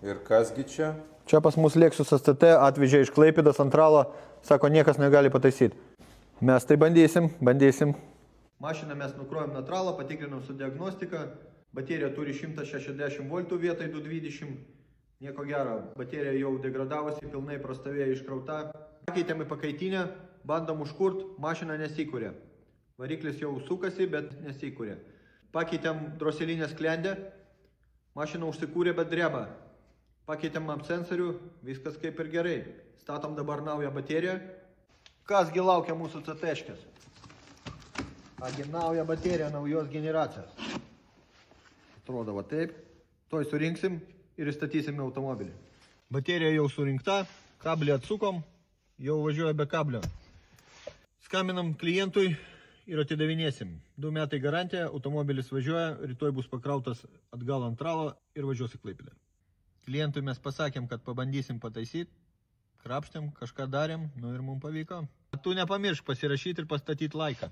Ir kasgi čia? Čia pas mus Lexus STT atvežė iš Klaipėdos ant ralo, sako, niekas negali pataisyti. Mes tai bandysim. Mašiną mes nukrovėm nuo tralo, patikrinom su diagnostika. Baterija turi 160 voltų vietoj 220. Nieko gero, baterija jau degradavosi, pilnai prastovėjo iškrauta. Pakeitėm į pakaitinę, bandom užkurt, mašina nesikūrė. Variklis jau sukasi, bet nesikūrė. Pakeitėm droselinę sklendę, mašina užsikūrė, bet dreba. Pakeitėm sensorių, viskas kaip ir gerai. Statom dabar naują bateriją. Kasgi laukia mūsų CT-škės? Agi nauja baterija, naujos generacijos. Atrodo va taip. Toj surinksim ir įstatysim automobilį. Baterija jau surinkta, kablį atsukom, jau važiuoja be kablio. Skambinam klientui ir atidavinėsim. 2 metai garantija, automobilis važiuoja, rytoj bus pakrautas atgal ant ralo ir važiuos į Klaipėdą. Klientui mes pasakėm, kad pabandysim pataisyti, krapštėm, kažką darėm, ir mums pavyko. Tu nepamiršk pasirašyti ir pastatyti laiką.